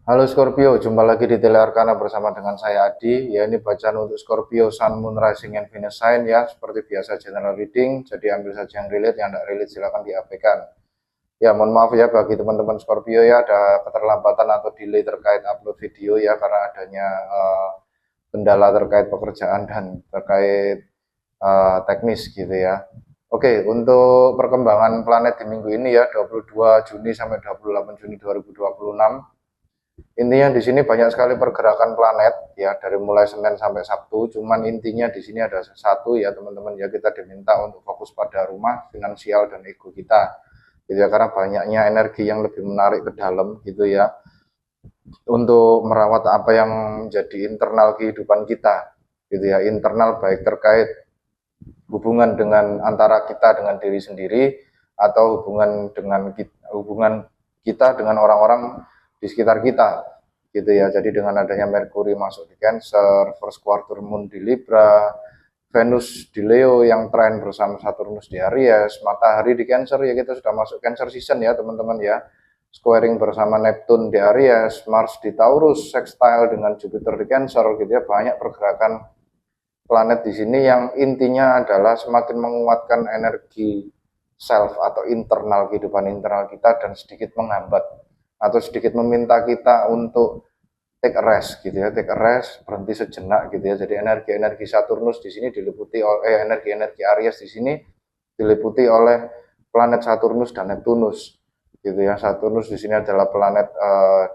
Halo Scorpio, jumpa lagi di Telearkana bersama dengan saya Adi. Ya, ini bacaan untuk Scorpio, Sun, Moon, Rising, and Venus Sign ya. Seperti biasa general reading, jadi ambil saja yang relate, yang tidak relate silahkan diabaikan. Ya, mohon maaf ya bagi teman-teman Scorpio ya, ada keterlambatan atau delay terkait upload video ya, karena adanya kendala terkait pekerjaan dan terkait teknis gitu ya. Oke, untuk perkembangan planet di minggu ini ya, 22 Juni sampai 28 Juni 2026. Intinya di sini banyak sekali pergerakan planet ya dari mulai Senin sampai Sabtu. Cuman intinya di sini ada satu ya teman-teman ya, kita diminta untuk fokus pada rumah, finansial dan ego kita. Gitu ya, karena banyaknya energi yang lebih menarik ke dalam gitu ya, untuk merawat apa yang menjadi internal kehidupan kita gitu ya, internal baik terkait hubungan dengan antara kita dengan diri sendiri atau hubungan kita dengan orang-orang di sekitar kita gitu ya. Jadi dengan adanya Merkuri masuk di Cancer, first quarter moon di Libra, Venus di Leo yang trend bersama Saturnus di Aries, matahari di Cancer ya, kita sudah masuk Cancer season ya teman-teman ya. Squaring bersama Neptune di Aries, Mars di Taurus, sextile dengan Jupiter di Cancer gitu ya. Banyak pergerakan planet di sini yang intinya adalah semakin menguatkan energi self atau internal, kehidupan internal kita, dan sedikit menghambat atau sedikit meminta kita untuk take a rest gitu ya, take a rest, berhenti sejenak gitu ya. Jadi energi-energi Saturnus di sini diliputi oleh energi-energi Aries di sini diliputi oleh planet Saturnus dan Neptunus gitu ya. Saturnus di sini adalah planet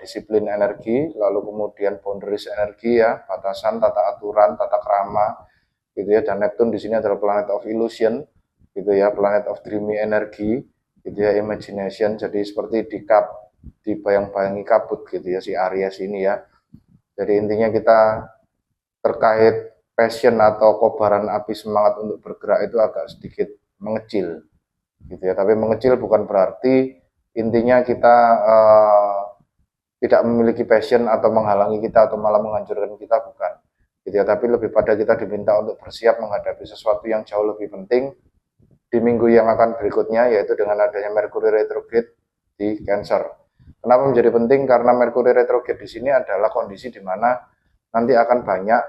disiplin energi, lalu kemudian boundaries energi ya, batasan, tata aturan, tata krama gitu ya. Dan Neptune di sini adalah planet of illusion gitu ya, planet of dreamy energy gitu ya, imagination. Jadi seperti dibayang-bayangi kabut gitu ya si Aries ini ya. Jadi intinya kita terkait passion atau kobaran api semangat untuk bergerak itu agak sedikit mengecil gitu ya. Tapi mengecil bukan berarti intinya kita tidak memiliki passion atau menghalangi kita atau malah menghancurkan kita, bukan gitu ya. Tapi lebih pada kita diminta untuk bersiap menghadapi sesuatu yang jauh lebih penting di minggu yang akan berikutnya, yaitu dengan adanya Mercury retrograde di Cancer. Kenapa menjadi penting? Karena Mercury retrograde di sini adalah kondisi di mana nanti akan banyak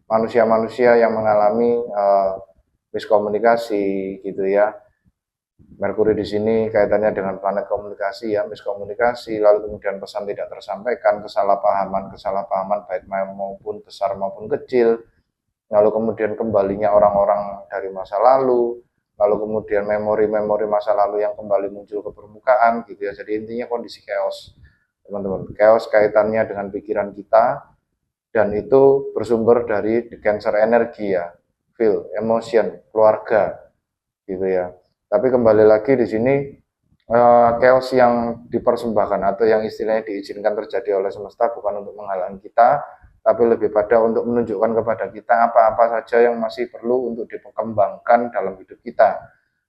manusia-manusia yang mengalami miskomunikasi gitu ya. Merkuri di sini kaitannya dengan planet komunikasi ya, miskomunikasi, lalu kemudian pesan tidak tersampaikan, kesalahpahaman baik maupun besar maupun kecil, lalu kemudian kembalinya orang-orang dari masa lalu kemudian memori-memori masa lalu yang kembali muncul ke permukaan gitu ya. Jadi intinya kondisi chaos, teman-teman. Chaos kaitannya dengan pikiran kita, dan itu bersumber dari cancer energi ya, feel, emotion, keluarga gitu ya. Tapi kembali lagi di sini chaos yang dipersembahkan atau yang istilahnya diizinkan terjadi oleh semesta bukan untuk menghalangi kita, tapi lebih pada untuk menunjukkan kepada kita apa-apa saja yang masih perlu untuk dikembangkan dalam hidup kita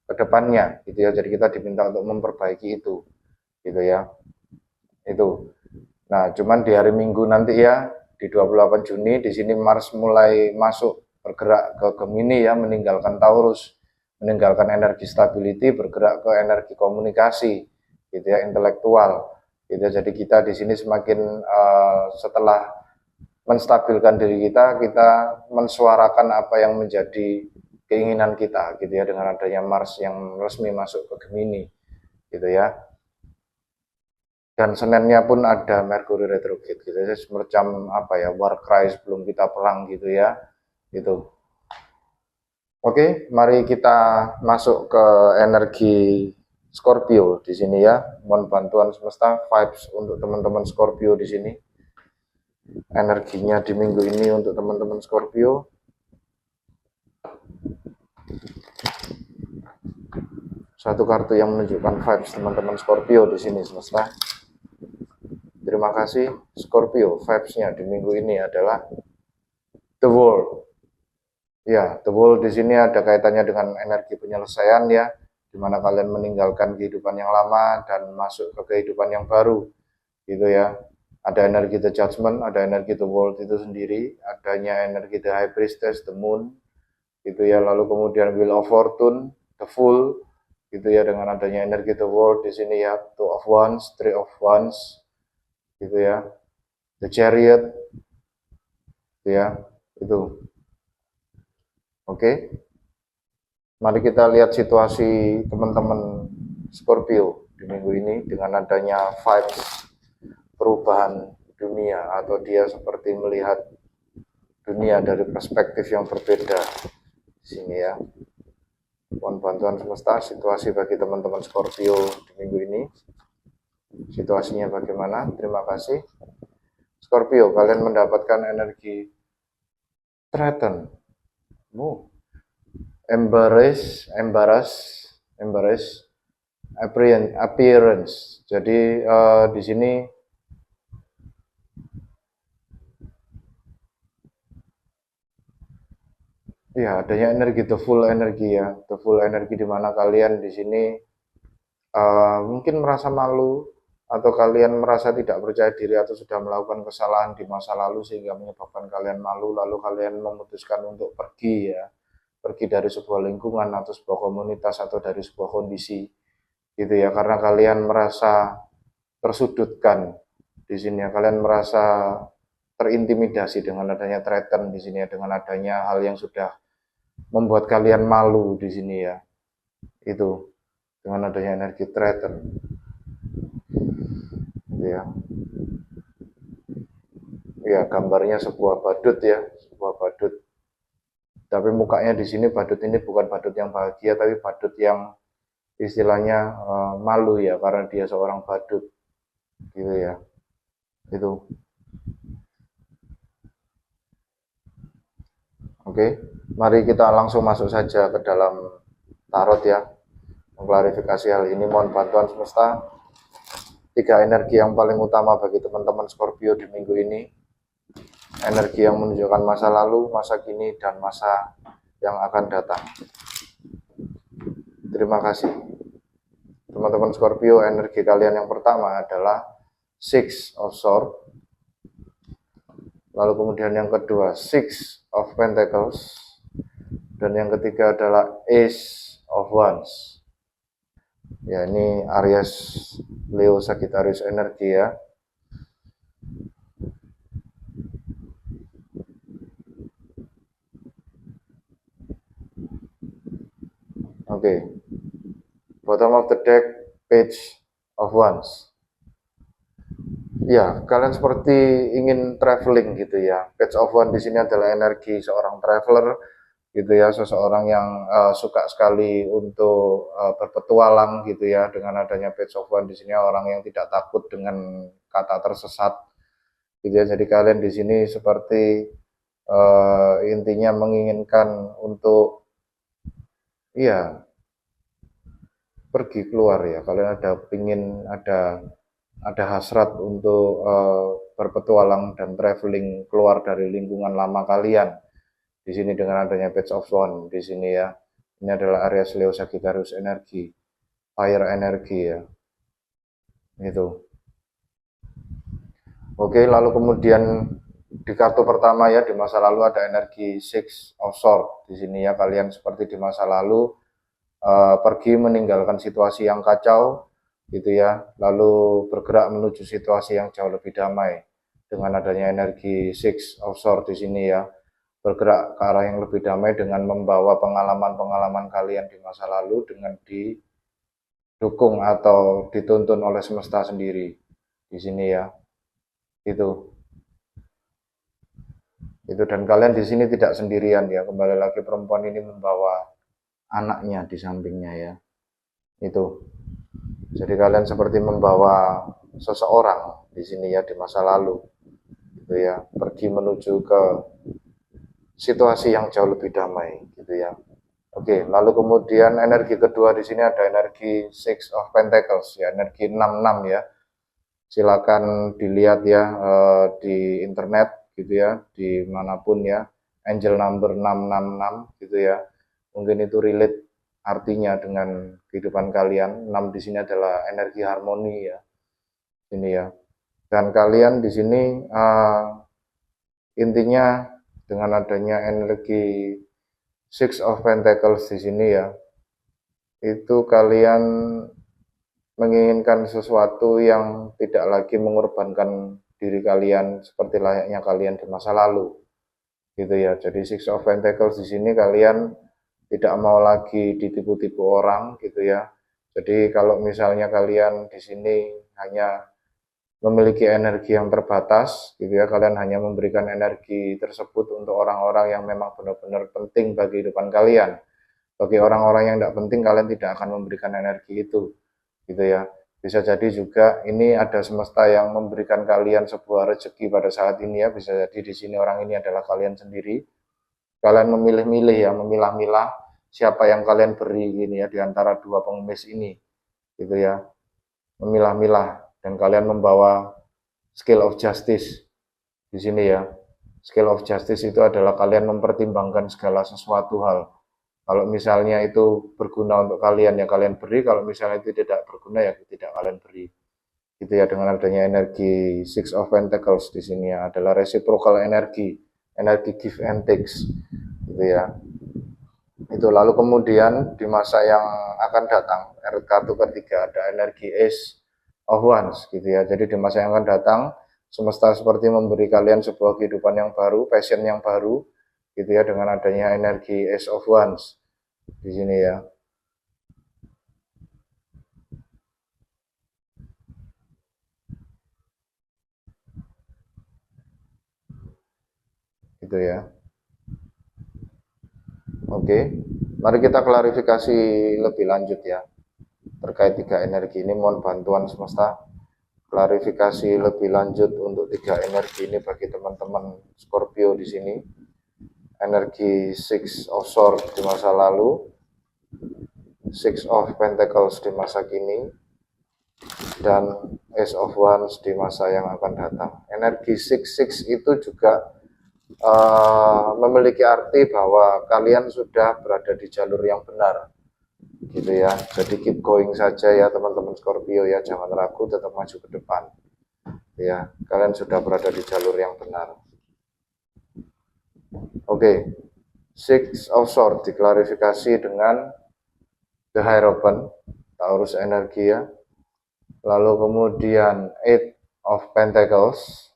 ke depannya gitu ya. Jadi kita diminta untuk memperbaiki itu gitu ya. Itu. Nah, cuman di hari Minggu nanti ya, di 28 Juni di sini Mars mulai masuk bergerak ke Gemini ya, meninggalkan Taurus, meninggalkan energi stability, bergerak ke energi komunikasi gitu ya, intelektual gitu ya. Jadi kita di sini semakin setelah menstabilkan diri kita, kita mensuarakan apa yang menjadi keinginan kita gitu ya, dengan adanya Mars yang resmi masuk ke Gemini gitu ya. Dan Seninnya pun ada Mercury retrograde gitu ya, semacam apa ya, war cry sebelum kita perang gitu ya. Itu. Oke, mari kita masuk ke energi Scorpio di sini ya. Mohon bantuan semesta vibes untuk teman-teman Scorpio di sini. Energinya di minggu ini untuk teman-teman Scorpio. Satu kartu yang menunjukkan vibes teman-teman Scorpio di sini semesta. Terima kasih Scorpio. Vibes-nya di minggu ini adalah The World. Ya, The World di sini ada kaitannya dengan energi penyelesaian ya, di mana kalian meninggalkan kehidupan yang lama dan masuk ke kehidupan yang baru, gitu ya. Ada energi The Judgment, ada energi The World itu sendiri, adanya energi The High Priestess, The Moon, gitu ya. Lalu kemudian Wheel of Fortune, The Fool, gitu ya. Dengan adanya energi The World di sini ya, Two of Wands, Three of Wands, gitu ya. The Chariot, gitu ya, itu. Oke, mari kita lihat situasi teman-teman Scorpio di minggu ini dengan adanya vibes perubahan dunia, atau dia seperti melihat dunia dari perspektif yang berbeda di sini ya. Mohon bantuan semesta situasi bagi teman-teman Scorpio di minggu ini. Situasinya bagaimana? Terima kasih. Scorpio, kalian mendapatkan energi threaten. Embarrass, appearance. Jadi di sini ya adanya energi the full energi ya, the full energi di mana kalian di sini mungkin merasa malu, atau kalian merasa tidak percaya diri, atau sudah melakukan kesalahan di masa lalu sehingga menyebabkan kalian malu, lalu kalian memutuskan untuk pergi ya, pergi dari sebuah lingkungan atau sebuah komunitas atau dari sebuah kondisi gitu ya, karena kalian merasa tersudutkan di sini ya, kalian merasa terintimidasi dengan adanya threaten di sini ya, dengan adanya hal yang sudah membuat kalian malu di sini ya, itu dengan adanya energi threaten ya. Ya, gambarnya sebuah badut ya, sebuah badut. Tapi mukanya di sini badut ini bukan badut yang bahagia, tapi badut yang istilahnya malu ya, karena dia seorang badut gitu ya. Itu. Oke, mari kita langsung masuk saja ke dalam tarot ya. Mengklarifikasi hal ini, mohon bantuan semesta. 3 energi yang paling utama bagi teman-teman Scorpio di minggu ini. Energi yang menunjukkan masa lalu, masa kini, dan masa yang akan datang. Terima kasih. Teman-teman Scorpio, energi kalian yang pertama adalah Six of Swords. Lalu kemudian yang kedua Six of Pentacles. Dan yang ketiga adalah Ace of Wands. Ya, ini Aries, Leo, Sagittarius energi ya. Oke. Bottom of the deck, Page of Wands. Ya, kalian seperti ingin traveling gitu ya. Page of Wands di sini adalah energi seorang traveler gitu ya, seseorang yang suka sekali untuk berpetualang gitu ya. Dengan adanya Page of Wands di sini, orang yang tidak takut dengan kata tersesat gitu ya. Jadi kalian di sini seperti intinya menginginkan untuk iya pergi keluar ya. Kalian ada hasrat untuk berpetualang dan traveling keluar dari lingkungan lama kalian. Di sini dengan adanya Page of Wands di sini ya. Ini adalah Aries, Leo, Sagittarius energi, fire energi ya. Itu. Oke, lalu kemudian di kartu pertama ya, di masa lalu ada energi Six of Swords. Di sini ya, kalian seperti di masa lalu pergi meninggalkan situasi yang kacau gitu ya, lalu bergerak menuju situasi yang jauh lebih damai dengan adanya energi Six of Swords di sini ya. Bergerak ke arah yang lebih damai dengan membawa pengalaman-pengalaman kalian di masa lalu dengan didukung atau dituntun oleh semesta sendiri di sini ya. Itu dan kalian di sini tidak sendirian ya. Kembali lagi, perempuan ini membawa anaknya di sampingnya ya. Itu. Jadi kalian seperti membawa seseorang di sini ya, di masa lalu. Gitu ya. Pergi menuju ke situasi yang jauh lebih damai gitu ya. Oke, lalu kemudian energi kedua di sini ada energi Six of Pentacles ya, energi 66 ya. Silakan dilihat ya di internet gitu ya, dimanapun ya, angel number 666 gitu ya. Mungkin itu relate artinya dengan kehidupan kalian. 6 di sini adalah energi harmoni ya. Ini ya. Dan kalian di sini intinya dengan adanya energi Six of Pentacles di sini ya, itu kalian menginginkan sesuatu yang tidak lagi mengorbankan diri kalian seperti layaknya kalian di masa lalu, gitu ya. Jadi Six of Pentacles di sini kalian tidak mau lagi ditipu-tipu orang, gitu ya. Jadi kalau misalnya kalian di sini hanya memiliki energi yang terbatas, gitu ya, kalian hanya memberikan energi tersebut untuk orang-orang yang memang benar-benar penting bagi kehidupan kalian. Bagi orang-orang yang tidak penting, kalian tidak akan memberikan energi itu, gitu ya. Bisa jadi juga ini ada semesta yang memberikan kalian sebuah rezeki pada saat ini ya. Bisa jadi di sini orang ini adalah kalian sendiri. Kalian memilih-milih ya, memilah-milah siapa yang kalian beri ini ya di antara dua pengemis ini, gitu ya. Memilah-milah dan kalian membawa scale of justice di sini ya. Scale of justice itu adalah kalian mempertimbangkan segala sesuatu hal. Kalau misalnya itu berguna untuk kalian ya kalian beri, kalau misalnya itu tidak berguna ya tidak kalian beri. Gitu ya, dengan adanya energi Six of Pentacles di sini ya adalah reciprocal energi, energi give and takes, gitu ya. Itu lalu kemudian di masa yang akan datang, kartu ketiga ada energi Ace of Wands, gitu ya. Jadi di masa yang akan datang, semesta seperti memberi kalian sebuah kehidupan yang baru, passion yang baru, gitu ya, dengan adanya energi Ace of Wands di sini ya. Gitu ya. Oke, mari kita klarifikasi lebih lanjut ya terkait tiga energi ini. Mohon bantuan semesta klarifikasi lebih lanjut untuk tiga energi ini bagi teman-teman Scorpio di sini. Energi Six of Swords di masa lalu, Six of Pentacles di masa kini, dan Ace of Wands di masa yang akan datang. Energi Six itu juga memiliki arti bahwa kalian sudah berada di jalur yang benar, gitu ya. Jadi keep going saja ya teman-teman Scorpio ya, jangan ragu, tetap maju ke depan ya, kalian sudah berada di jalur yang benar. Oke, Six of Swords diklarifikasi dengan The Hierophant, Taurus energi ya. Lalu kemudian Eight of Pentacles,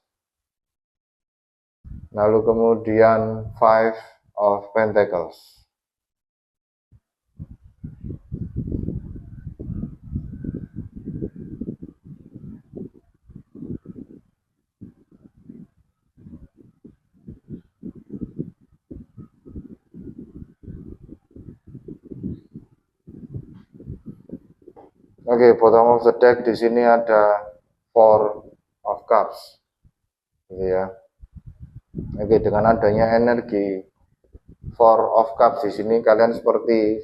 lalu kemudian Five of Pentacles. Oke, bottom of the deck di sini ada Four of Cups, gitu ya. Oke, dengan adanya energi Four of Cups di sini kalian seperti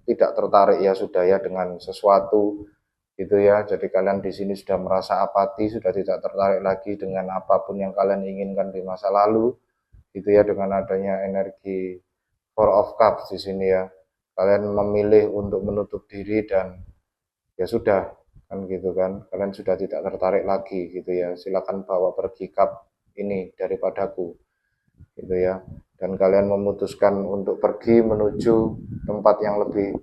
tidak tertarik ya sudah ya dengan sesuatu, gitu ya. Jadi kalian di sini sudah merasa apati, sudah tidak tertarik lagi dengan apapun yang kalian inginkan di masa lalu, gitu ya. Dengan adanya energi Four of Cups di sini ya, kalian memilih untuk menutup diri dan ya sudah kan gitu kan, kalian sudah tidak tertarik lagi gitu ya, silakan bawa pergi cup ini daripadaku, gitu ya. Dan kalian memutuskan untuk pergi menuju tempat yang lebih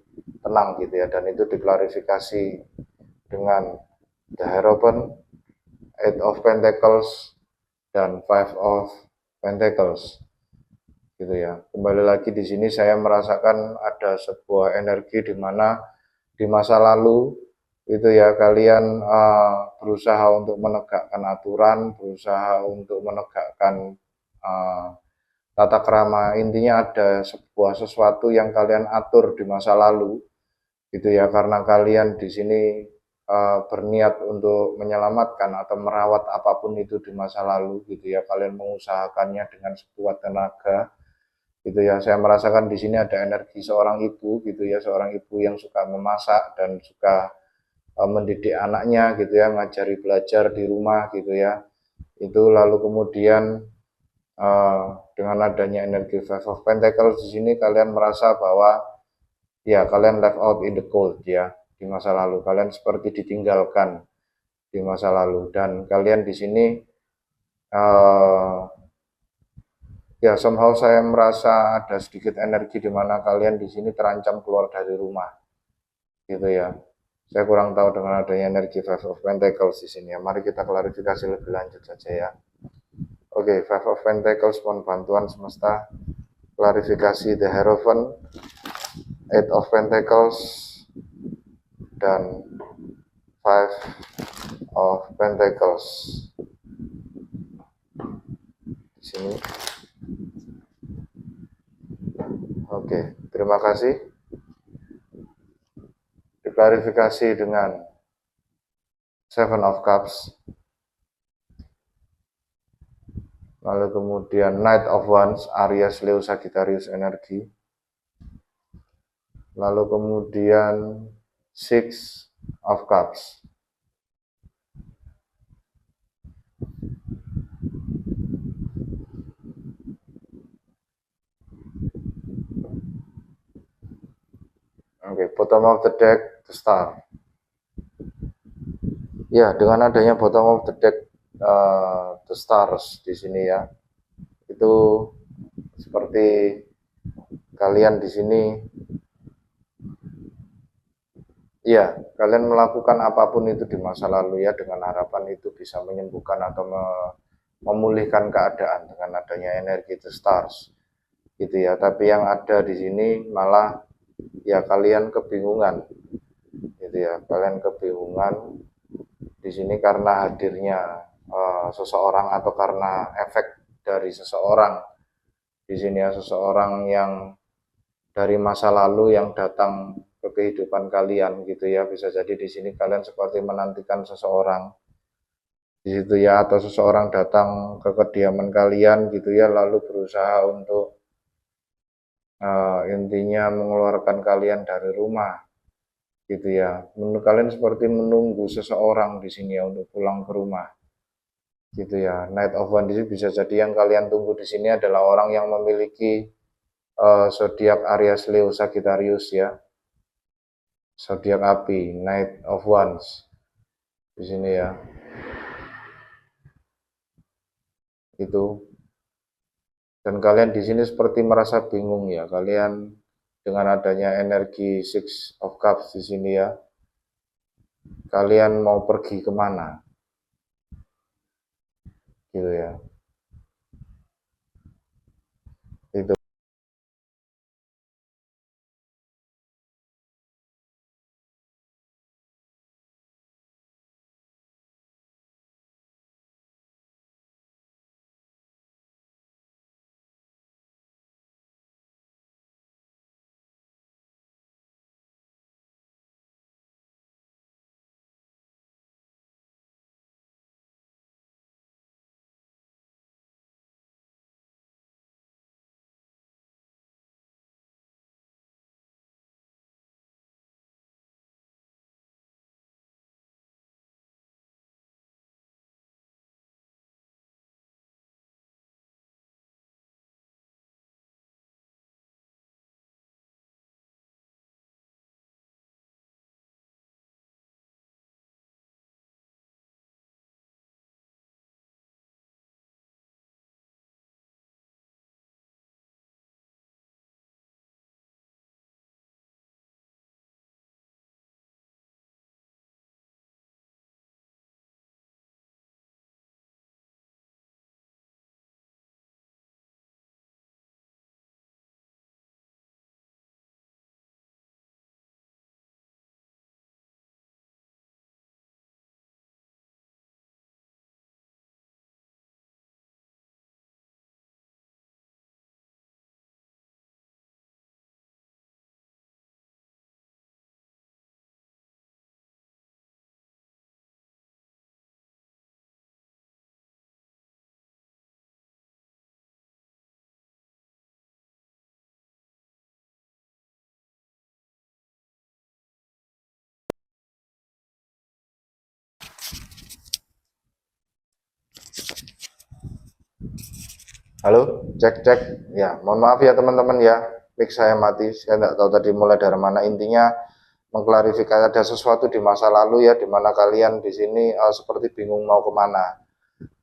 tenang, gitu ya. Dan itu diklarifikasi dengan The Hierophant, Eight of Pentacles, dan Five of Pentacles, gitu ya. Kembali lagi di sini saya merasakan ada sebuah energi di mana di masa lalu itu ya kalian berusaha untuk menegakkan aturan, berusaha untuk menegakkan tata krama. Intinya ada sebuah sesuatu yang kalian atur di masa lalu, gitu ya, karena kalian di sini berniat untuk menyelamatkan atau merawat apapun itu di masa lalu, gitu ya. Kalian mengusahakannya dengan sekuat tenaga, gitu ya. Saya merasakan di sini ada energi seorang ibu, gitu ya, seorang ibu yang suka memasak dan suka mendidik anaknya, gitu ya, ngajari belajar di rumah, gitu ya. Itu lalu kemudian dengan adanya energi Five of Pentacles di sini kalian merasa bahwa ya kalian left out in the cold ya di masa lalu, kalian seperti ditinggalkan di masa lalu, dan kalian di sini ya somehow saya merasa ada sedikit energi di mana kalian di sini terancam keluar dari rumah, gitu ya. Saya kurang tahu dengan adanya energi Five of Pentacles di sini ya. Mari kita klarifikasi lebih lanjut saja ya. Oke, Five of Pentacles, mohon bantuan semesta. Klarifikasi The Hierophant, Eight of Pentacles, dan Five of Pentacles di sini. Oke, terima kasih. Diklarifikasi dengan Seven of Cups, lalu kemudian Knight of Wands, Aries, Leo, Sagittarius energi, lalu kemudian Six of Cups. Oke, bottom of the deck, the Star. Ya, dengan adanya bottom of the deck, the Stars di sini ya, itu seperti kalian di sini, ya, kalian melakukan apapun itu di masa lalu ya, dengan harapan itu bisa menyembuhkan atau memulihkan keadaan dengan adanya energi the Stars, gitu ya. Tapi yang ada di sini malah ya kalian kebingungan, gitu ya. Kalian kebingungan di sini karena hadirnya seseorang atau karena efek dari seseorang di sini ya, seseorang yang dari masa lalu yang datang ke kehidupan kalian, gitu ya. Bisa jadi di sini kalian seperti menantikan seseorang di situ ya, atau seseorang datang ke kediaman kalian, gitu ya, lalu berusaha untuk intinya mengeluarkan kalian dari rumah, gitu ya. Kalian seperti menunggu seseorang di sini ya untuk pulang ke rumah, gitu ya. Knight of Wands bisa jadi yang kalian tunggu di sini adalah orang yang memiliki zodiak Aries, Leo, Sagittarius ya. Zodiak api, Knight of Wands di sini ya. Itu. Dan kalian di sini seperti merasa bingung ya. Kalian dengan adanya energi Six of Cups di sini ya. Kalian mau pergi kemana? Gitu ya. Itu. Halo, cek. Ya, mohon maaf ya teman-teman ya. Mic saya mati. Saya nggak tahu tadi mulai dari mana. Intinya mengklarifikasi ada sesuatu di masa lalu ya, di mana kalian di sini seperti bingung mau kemana,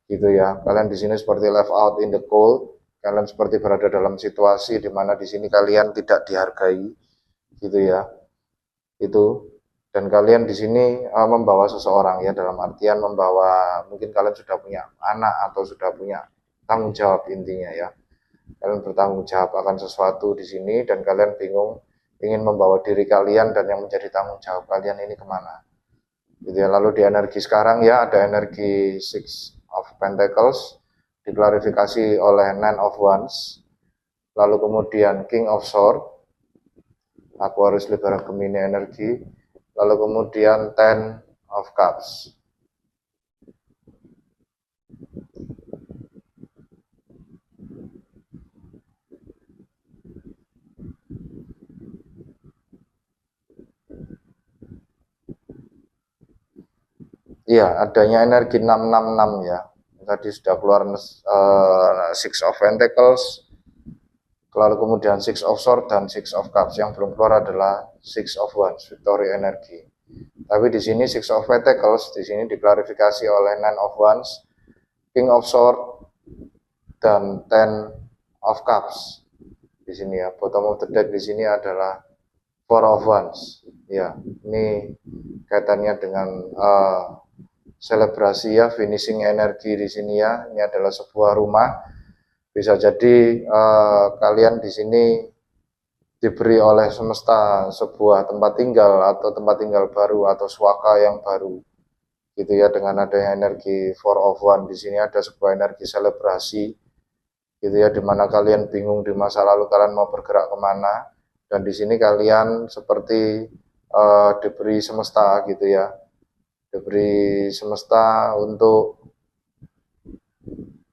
gitu ya. Kalian di sini seperti left out in the cold. Kalian seperti berada dalam situasi di mana di sini kalian tidak dihargai, gitu ya. Itu. Dan kalian di sini membawa seseorang ya, dalam artian membawa, mungkin kalian sudah punya anak atau sudah punya tanggung jawab intinya ya. Kalian bertanggung jawab akan sesuatu di sini dan kalian bingung ingin membawa diri kalian dan yang menjadi tanggung jawab kalian ini kemana. Gitu ya. Lalu di energi sekarang ya ada energi Six of Pentacles diklarifikasi oleh Nine of Wands. Lalu kemudian King of Swords, Aquarius, Libra, Gemini energi. Lalu kemudian Ten of Cups. Iya, adanya energi 666 ya. Tadi sudah keluar Six of Pentacles, lalu kemudian Six of Swords dan Six of Cups. Yang belum keluar adalah Six of Wands, Victory energi. Tapi di sini Six of Pentacles di sini diklarifikasi oleh Nine of Wands, King of Swords dan Ten of Cups. Di sini ya, bottom of the deck di sini adalah Four of Wands. Ya, ini kaitannya dengan selebrasi ya, finishing energi di sini ya. Ini adalah sebuah rumah. Bisa jadi kalian di sini diberi oleh semesta sebuah tempat tinggal atau tempat tinggal baru atau swaka yang baru gitu ya. Dengan adanya energi Four of Wands di sini ada sebuah energi selebrasi gitu ya, dimana kalian bingung di masa lalu kalian mau bergerak kemana, dan di sini kalian seperti diberi semesta gitu ya, diberi semesta untuk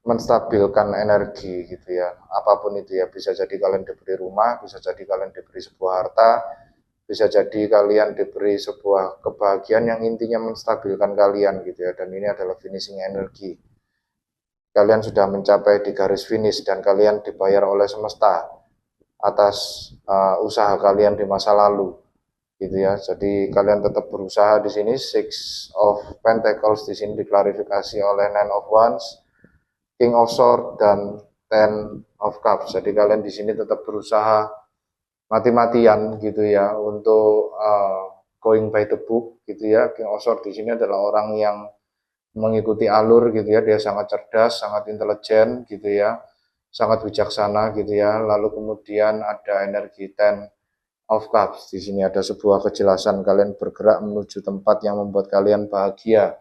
menstabilkan energi gitu ya, apapun itu ya. Bisa jadi kalian diberi rumah, bisa jadi kalian diberi sebuah harta, bisa jadi kalian diberi sebuah kebahagiaan yang intinya menstabilkan kalian gitu ya. Dan ini adalah finishing energi, kalian sudah mencapai di garis finish dan kalian dibayar oleh semesta atas usaha kalian di masa lalu gitu ya. Jadi kalian tetap berusaha di sini. Six of Pentacles di sini diklarifikasi oleh Nine of Wands, King of Swords dan Ten of Cups. Jadi kalian di sini tetap berusaha mati-matian gitu ya untuk going by the book gitu ya. King of Swords di sini adalah orang yang mengikuti alur gitu ya. Dia sangat cerdas, sangat intelijen gitu ya, sangat bijaksana gitu ya. Lalu kemudian ada energi Ten of Cups. Di sini ada sebuah kejelasan kalian bergerak menuju tempat yang membuat kalian bahagia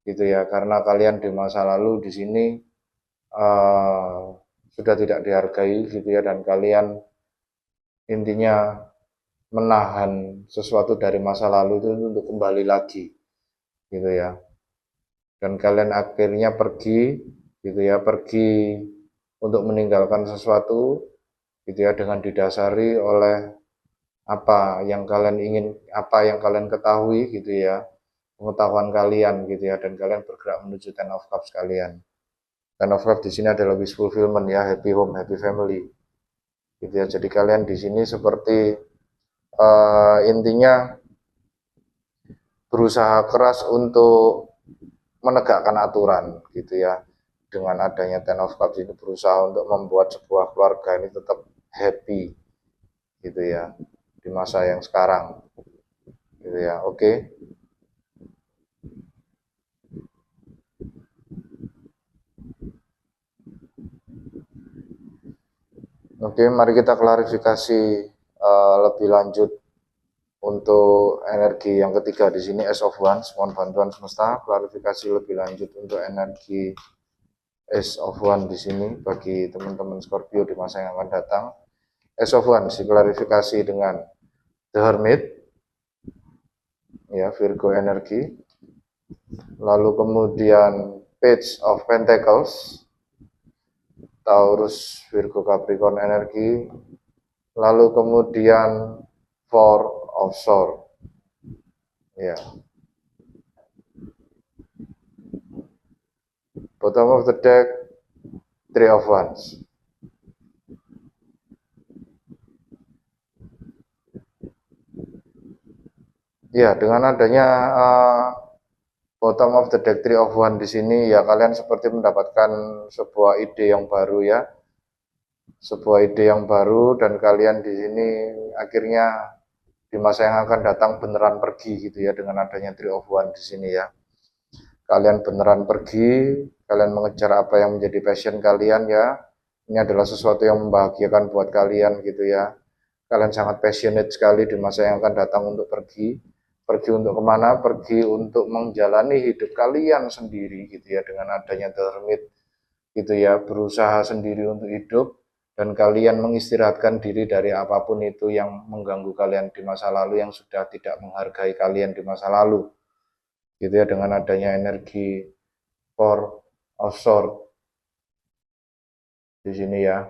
gitu ya. Karena kalian di masa lalu di sini sudah tidak dihargai gitu ya, dan kalian intinya menahan sesuatu dari masa lalu itu untuk kembali lagi gitu ya. Dan kalian akhirnya pergi gitu ya, pergi untuk meninggalkan sesuatu gitu ya, dengan didasari oleh apa yang kalian ingin, apa yang kalian ketahui gitu ya, pengetahuan kalian gitu ya, dan kalian bergerak menuju Ten of Cups kalian. Ten of Cups di sini adalah wish fulfillment ya, happy home, happy family gitu ya. Jadi kalian di sini seperti intinya berusaha keras untuk menegakkan aturan gitu ya. Dengan adanya Ten of Cups ini berusaha untuk membuat sebuah keluarga ini tetap happy gitu ya di masa yang sekarang gitu ya. Oke. Oke, mari kita klarifikasi lebih lanjut untuk energi yang ketiga di sini, Ace of Wands. Mohon bantuan semesta klarifikasi lebih lanjut untuk energi Ace of Wands di sini bagi teman-teman Scorpio di masa yang akan datang. Ace of Wands diklarifikasi dengan The Hermit, ya, Virgo energi. Lalu kemudian Page of Pentacles, Taurus, Virgo, Capricorn energi. Lalu kemudian Four of Swords, ya. Bottom of the deck, Three of Wands. Ya, dengan adanya bottom of the deck Three of Wands di sini ya, kalian seperti mendapatkan sebuah ide yang baru ya. Sebuah ide yang baru, dan kalian di sini akhirnya di masa yang akan datang beneran pergi gitu ya dengan adanya Three of Wands di sini ya. Kalian beneran pergi, kalian mengejar apa yang menjadi passion kalian ya. Ini adalah sesuatu yang membahagiakan buat kalian gitu ya. Kalian sangat passionate sekali di masa yang akan datang untuk pergi. Pergi untuk kemana? Pergi untuk menjalani hidup kalian sendiri gitu ya, dengan adanya The Hermit gitu ya, berusaha sendiri untuk hidup dan kalian mengistirahatkan diri dari apapun itu yang mengganggu kalian di masa lalu, yang sudah tidak menghargai kalian di masa lalu gitu ya, dengan adanya energi Four of Swords di sini ya.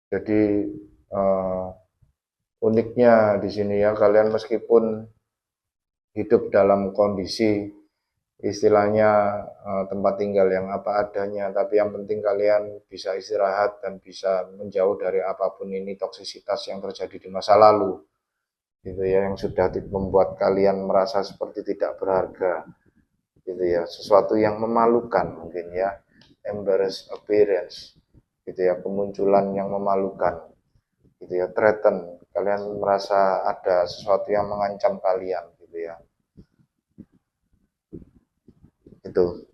Jadi uniknya di sini ya, kalian meskipun hidup dalam kondisi istilahnya tempat tinggal yang apa adanya, tapi yang penting kalian bisa istirahat dan bisa menjauh dari apapun ini toksisitas yang terjadi di masa lalu gitu ya, yang sudah membuat kalian merasa seperti tidak berharga gitu ya, sesuatu yang memalukan mungkin ya, embarrass appearance gitu ya, kemunculan yang memalukan gitu ya, threaten, kalian merasa ada sesuatu yang mengancam kalian gitu ya. Itu.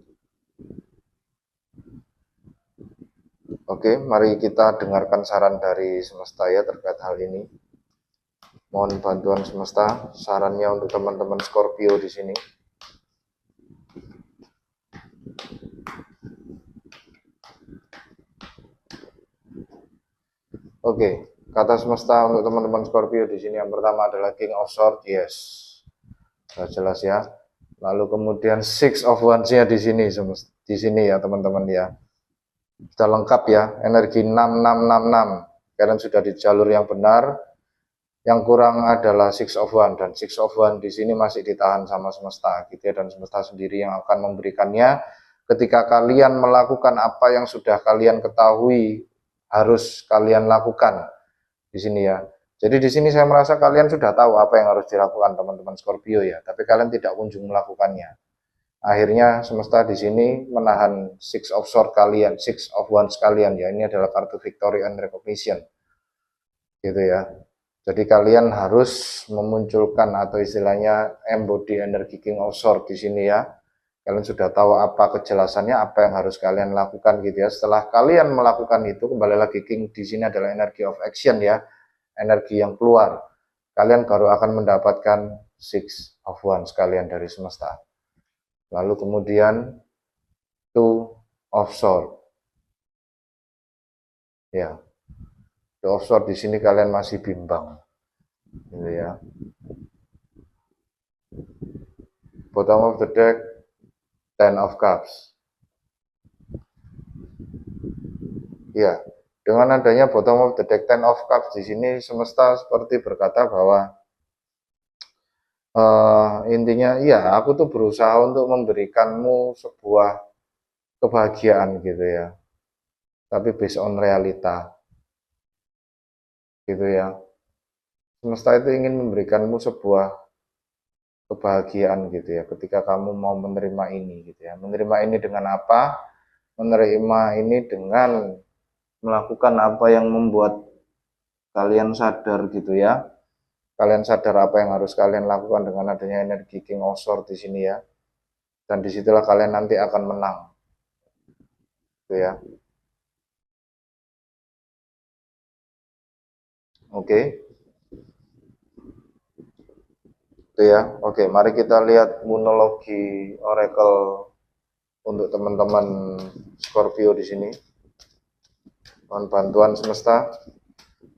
Oke, mari kita dengarkan saran dari semesta ya terkait hal ini. Mohon bantuan semesta, sarannya untuk teman-teman Scorpio di sini. Oke, kata semesta untuk teman-teman Scorpio di sini yang pertama adalah King of Swords, yes, sudah jelas ya. Lalu kemudian Six of Wands-nya di sini ya teman-teman ya. Sudah lengkap ya, energi 6666. Kalian sudah di jalur yang benar. Yang kurang adalah Six of Wands, dan Six of Wands di sini masih ditahan sama semesta gitu ya, dan semesta sendiri yang akan memberikannya ketika kalian melakukan apa yang sudah kalian ketahui harus kalian lakukan di sini ya. Jadi di sini saya merasa kalian sudah tahu apa yang harus dilakukan teman-teman Scorpio ya, tapi kalian tidak kunjung melakukannya. Akhirnya semesta di sini menahan Six of Swords kalian, Six of Wands kalian ya. Ini adalah kartu victory and recognition gitu ya. Jadi kalian harus memunculkan atau istilahnya embody energi King of Swords di sini ya. Kalian sudah tahu apa kejelasannya, apa yang harus kalian lakukan gitu ya. Setelah kalian melakukan itu, kembali lagi King di sini adalah energi of action ya, energi yang keluar. Kalian baru akan mendapatkan Six of Wands kalian dari semesta. Lalu kemudian Two of Swords. Ya. Two of Swords di sini kalian masih bimbang. Gitu ya. Bottom of the deck, Ten of Cups. Ya, dengan adanya bottom of the deck Ten of Cups di sini semesta seperti berkata bahwa intinya ya, aku tuh berusaha untuk memberikanmu sebuah kebahagiaan gitu ya, tapi based on realita gitu ya. Semesta itu ingin memberikanmu sebuah kebahagiaan gitu ya, ketika kamu mau menerima ini gitu ya. Menerima ini dengan apa? Menerima ini dengan melakukan apa yang membuat kalian sadar gitu ya. Kalian sadar apa yang harus kalian lakukan dengan adanya energi King of Swords di sini ya. Dan disitulah kalian nanti akan menang. Gitu ya. Oke. Itu ya. Oke, mari kita lihat monologi oracle untuk teman-teman Scorpio di sini. Mohon bantuan semesta.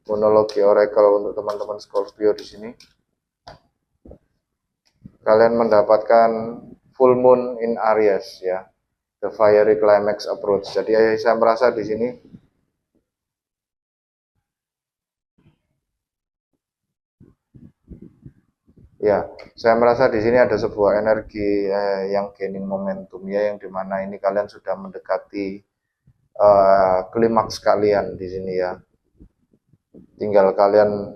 Monologi oracle untuk teman-teman Scorpio di sini. Kalian mendapatkan full moon in Aries ya. The fiery climax approach. Jadi saya merasa di sini ya, saya merasa di sini ada sebuah energi yang gaining momentum ya, yang dimana ini kalian sudah mendekati klimaks kalian di sini ya. Tinggal kalian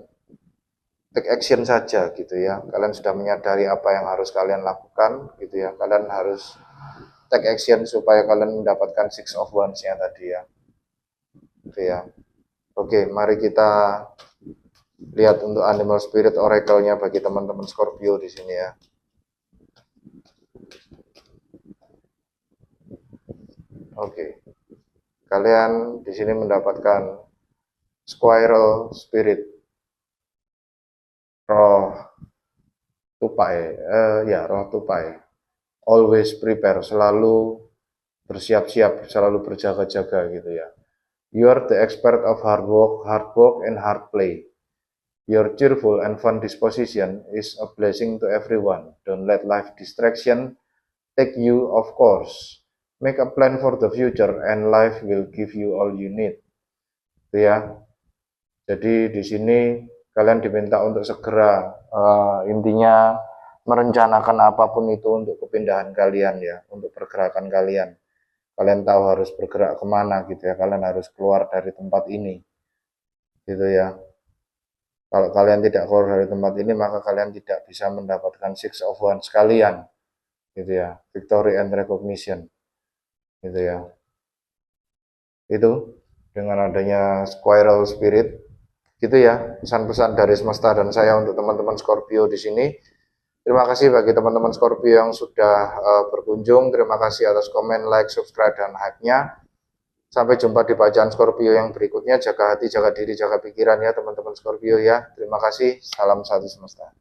take action saja gitu ya. Kalian sudah menyadari apa yang harus kalian lakukan gitu ya. Kalian harus take action supaya kalian mendapatkan Six of Wands-nya tadi ya. gitu ya. Oke, mari kita lihat untuk animal spirit oracle-nya bagi teman-teman Scorpio di sini ya. Oke. Kalian di sini mendapatkan squirrel spirit, roh tupai, roh tupai. Always prepare, selalu bersiap-siap, selalu berjaga-jaga gitu ya. You are the expert of hard work and hard play. Your cheerful and fun disposition is a blessing to everyone. Don't let life distraction take you off course. Make a plan for the future and life will give you all you need. Itu ya. Jadi di sini kalian diminta untuk segera intinya merencanakan apapun itu untuk kepindahan kalian ya, untuk pergerakan kalian. Kalian tahu harus bergerak kemana gitu ya, kalian harus keluar dari tempat ini gitu ya. Kalau kalian tidak keluar dari tempat ini, maka kalian tidak bisa mendapatkan Six of Wands sekalian gitu ya, victory and recognition gitu ya. Itu dengan adanya squirrel spirit gitu ya, pesan-pesan dari semesta dan saya untuk teman-teman Scorpio di sini. Terima kasih bagi teman-teman Scorpio yang sudah berkunjung. Terima kasih atas komen, like, subscribe, dan hype-nya. Sampai jumpa di bacaan Scorpio yang berikutnya. Jaga hati, jaga diri, jaga pikiran ya teman-teman Scorpio ya. Terima kasih. Salam satu semesta.